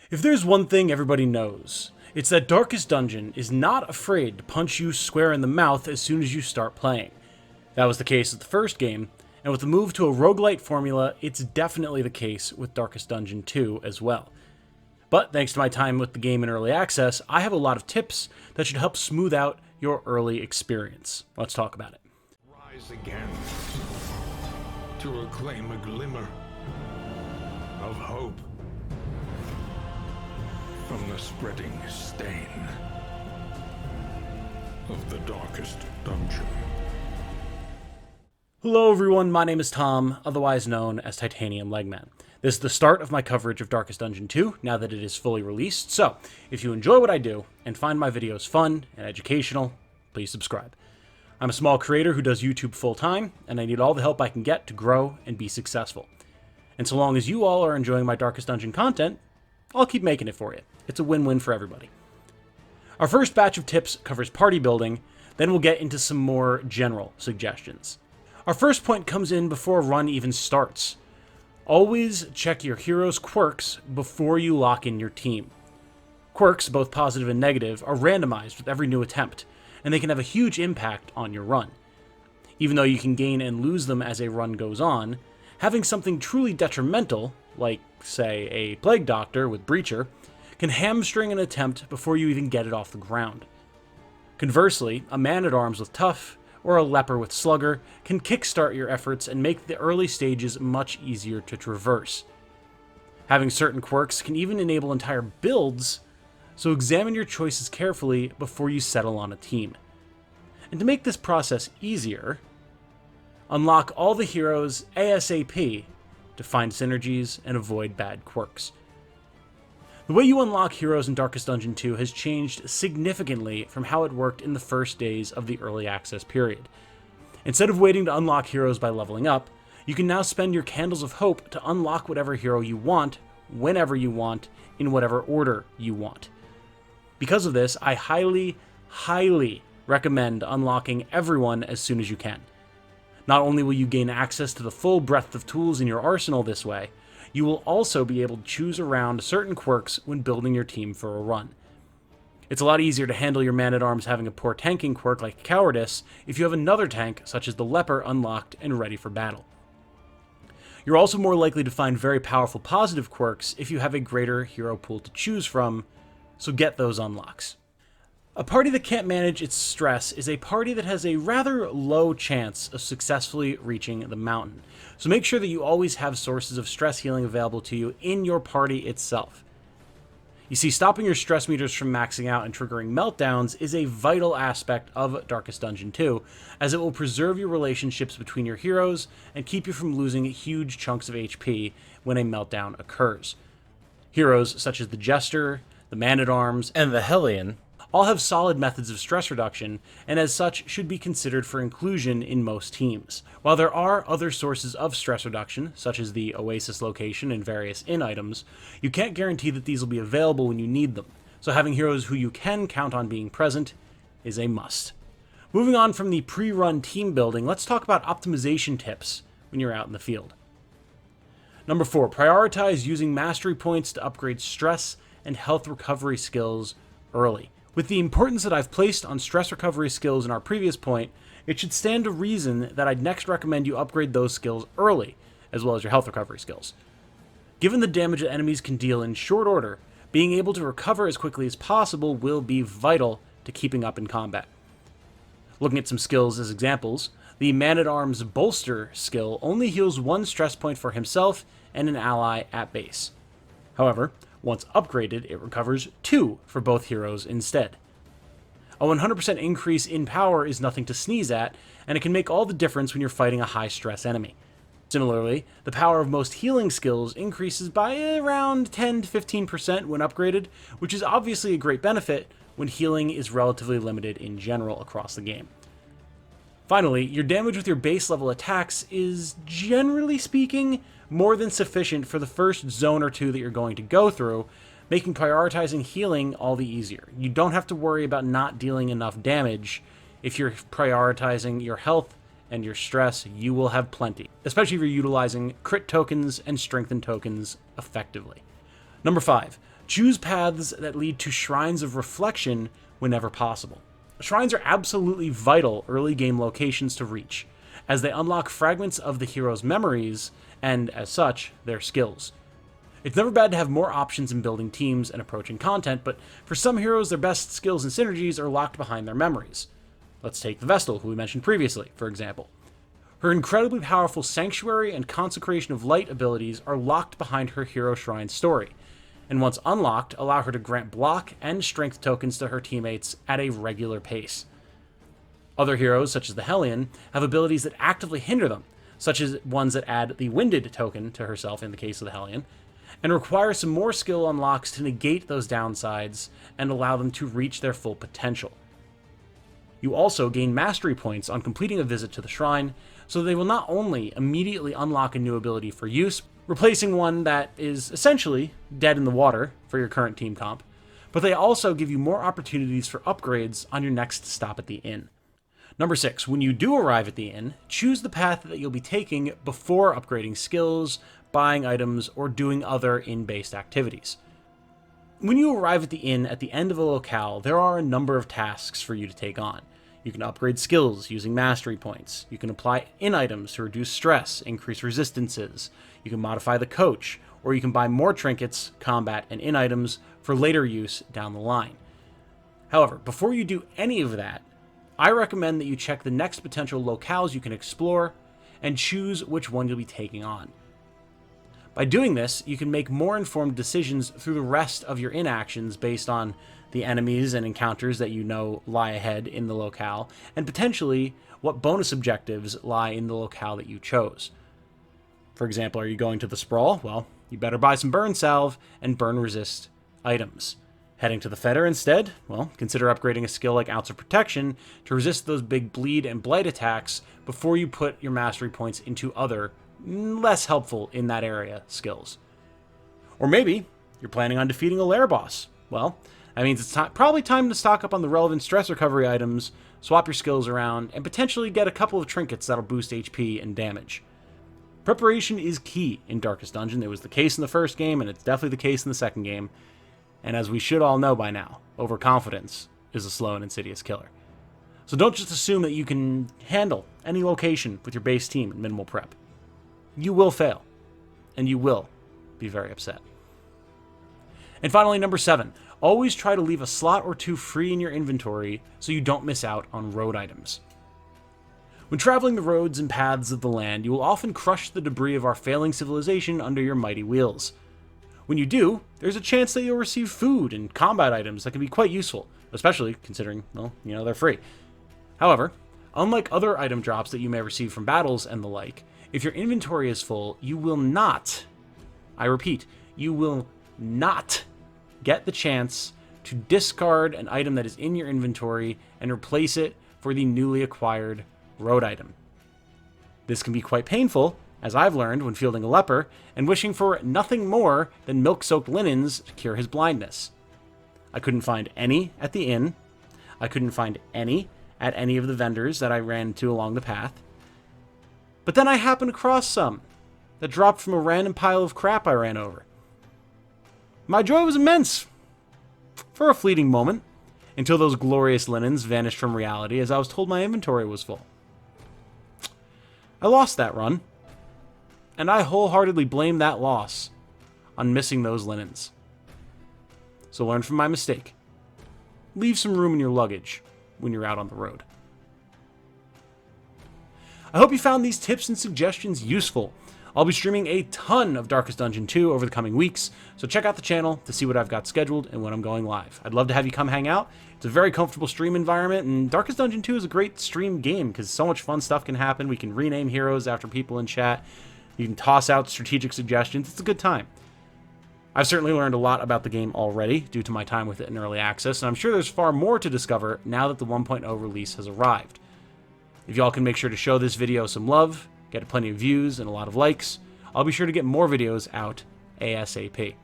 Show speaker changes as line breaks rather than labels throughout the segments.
If there's one thing everybody knows, it's that Darkest Dungeon is not afraid to punch you square in the mouth as soon as you start playing. That was the case with the first game, and with the move to a roguelite formula, it's definitely the case with Darkest Dungeon 2 as well. But thanks to my time with the game in early access, I have a lot of tips that should help smooth out your early experience. Let's talk about it.
Rise again to reclaim a glimmer of hope from the spreading stain of the Darkest Dungeon.
Hello everyone, my name is Tom, otherwise known as Titanium Legman. This is the start of my coverage of Darkest Dungeon 2, now that it is fully released, so if you enjoy what I do and find my videos fun and educational, please subscribe. I'm a small creator who does YouTube full-time, and I need all the help I can get to grow and be successful. And so long as you all are enjoying my Darkest Dungeon content, I'll keep making it for you. It's a win-win for everybody. Our first batch of tips covers party building, then we'll get into some more general suggestions. Our first point comes in before a run even starts. Always check your hero's quirks before you lock in your team. Quirks, both positive and negative, are randomized with every new attempt, and they can have a huge impact on your run. Even though you can gain and lose them as a run goes on, having something truly detrimental, like, say, a Plague Doctor with Breacher, can hamstring an attempt before you even get it off the ground. Conversely, a Man-at-Arms with Tough, or a Leper with Slugger, can kickstart your efforts and make the early stages much easier to traverse. Having certain quirks can even enable entire builds, so examine your choices carefully before you settle on a team. And to make this process easier, unlock all the heroes ASAP to find synergies and avoid bad quirks. The way you unlock heroes in Darkest Dungeon 2 has changed significantly from how it worked in the first days of the early access period. Instead of waiting to unlock heroes by leveling up, you can now spend your Candles of Hope to unlock whatever hero you want, whenever you want, in whatever order you want. Because of this, I highly recommend unlocking everyone as soon as you can. Not only will you gain access to the full breadth of tools in your arsenal this way, you will also be able to choose around certain quirks when building your team for a run. It's a lot easier to handle your Man-at-Arms having a poor tanking quirk like Cowardice if you have another tank such as the Leper unlocked and ready for battle. You're also more likely to find very powerful positive quirks if you have a greater hero pool to choose from, so get those unlocks. A party that can't manage its stress is a party that has a rather low chance of successfully reaching the mountain, so make sure that you always have sources of stress healing available to you in your party itself. You see, stopping your stress meters from maxing out and triggering meltdowns is a vital aspect of Darkest Dungeon 2, as it will preserve your relationships between your heroes and keep you from losing huge chunks of HP when a meltdown occurs. Heroes such as the Jester, the Man-at-Arms, and the Hellion all have solid methods of stress reduction, and as such should be considered for inclusion in most teams. While there are other sources of stress reduction, such as the Oasis location and various inn items, you can't guarantee that these will be available when you need them, so having heroes who you can count on being present is a must. Moving on from the pre-run team building, let's talk about optimization tips when you're out in the field. Number 4, prioritize using mastery points to upgrade stress and health recovery skills early. With the importance that I've placed on stress recovery skills in our previous point, it should stand to reason that I'd next recommend you upgrade those skills early, as well as your health recovery skills. Given the damage that enemies can deal in short order, being able to recover as quickly as possible will be vital to keeping up in combat. Looking at some skills as examples, the Man-at-Arms Bolster skill only heals 1 stress point for himself and an ally at base. However, once upgraded, it recovers 2 for both heroes instead. A 100% increase in power is nothing to sneeze at, and it can make all the difference when you're fighting a high-stress enemy. Similarly, the power of most healing skills increases by around 10 to 15% when upgraded, which is obviously a great benefit when healing is relatively limited in general across the game. Finally, your damage with your base level attacks is, generally speaking, more than sufficient for the first zone or two that you're going to go through, making prioritizing healing all the easier. You don't have to worry about not dealing enough damage. If you're prioritizing your health and your stress, you will have plenty, especially if you're utilizing crit tokens and strengthen tokens effectively. Number 5, Choose paths that lead to shrines of reflection whenever possible. Shrines are absolutely vital early game locations to reach, as they unlock fragments of the hero's memories and, as such, their skills. It's never bad to have more options in building teams and approaching content, but for some heroes, their best skills and synergies are locked behind their memories. Let's take the Vestal, who we mentioned previously, for example. Her incredibly powerful Sanctuary and Consecration of Light abilities are locked behind her hero shrine story, and once unlocked, allow her to grant block and strength tokens to her teammates at a regular pace. Other heroes, such as the Hellion, have abilities that actively hinder them, such as ones that add the Winded token to herself in the case of the Hellion, and require some more skill unlocks to negate those downsides and allow them to reach their full potential. You also gain mastery points on completing a visit to the shrine, so they will not only immediately unlock a new ability for use, replacing one that is essentially dead in the water for your current team comp, but they also give you more opportunities for upgrades on your next stop at the inn. Number 6, when you do arrive at the inn, choose the path that you'll be taking before upgrading skills, buying items, or doing other inn-based activities. When you arrive at the inn at the end of a locale, there are a number of tasks for you to take on. You can upgrade skills using mastery points. You can apply inn items to reduce stress, increase resistances. You can modify the coach, or you can buy more trinkets, combat, and inn items for later use down the line. However, before you do any of that, I recommend that you check the next potential locales you can explore and choose which one you'll be taking on. By doing this, you can make more informed decisions through the rest of your inactions based on the enemies and encounters that you know lie ahead in the locale, and potentially what bonus objectives lie in the locale that you chose. For example, are you going to the Sprawl? Well, you better buy some burn salve and burn resist items. Heading to the Fetter instead? Well, consider upgrading a skill like Ounce of Protection to resist those big bleed and blight attacks before you put your mastery points into other, less helpful in that area skills. Or maybe you're planning on defeating a lair boss. Well, that means it's probably time to stock up on the relevant stress recovery items, swap your skills around, and potentially get a couple of trinkets that'll boost HP and damage. Preparation is key in Darkest Dungeon. It was the case in the first game, and it's definitely the case in the second game. And as we should all know by now, overconfidence is a slow and insidious killer. So don't just assume that you can handle any location with your base team and minimal prep. You will fail, and you will be very upset. And finally, number 7, always try to leave a slot or two free in your inventory so you don't miss out on road items. When traveling the roads and paths of the land, you will often crush the debris of our failing civilization under your mighty wheels. When you do, there's a chance that you'll receive food and combat items that can be quite useful, especially considering, well, they're free. However, unlike other item drops that you may receive from battles and the like, if your inventory is full, you will not, I repeat, you will not get the chance to discard an item that is in your inventory and replace it for the newly acquired road item. This can be quite painful, as I've learned when fielding a leper and wishing for nothing more than milk-soaked linens to cure his blindness. I couldn't find any at the inn. I couldn't find any at any of the vendors that I ran into along the path. But then I happened across some that dropped from a random pile of crap I ran over. My joy was immense for a fleeting moment, until those glorious linens vanished from reality as I was told my inventory was full. I lost that run, and I wholeheartedly blame that loss on missing those linens. So learn from my mistake. Leave some room in your luggage when you're out on the road. I hope you found these tips and suggestions useful. I'll be streaming a ton of Darkest Dungeon 2 over the coming weeks, so check out the channel to see what I've got scheduled and when I'm going live. I'd love to have you come hang out. It's a very comfortable stream environment, and Darkest Dungeon 2 is a great stream game because so much fun stuff can happen. We can rename heroes after people in chat. You can toss out strategic suggestions. It's a good time. I've certainly learned a lot about the game already due to my time with it in early access, and I'm sure there's far more to discover now that the 1.0 release has arrived. If y'all can make sure to show this video some love, get plenty of views and a lot of likes, I'll be sure to get more videos out ASAP.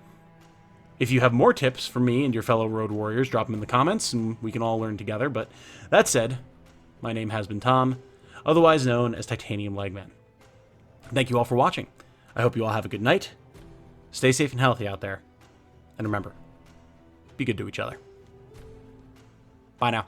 If you have more tips for me and your fellow road warriors, drop them in the comments and we can all learn together. But that said, my name has been Tom, otherwise known as Titanium Legman. Thank you all for watching. I hope you all have a good night. Stay safe and healthy out there. And remember, be good to each other. Bye now.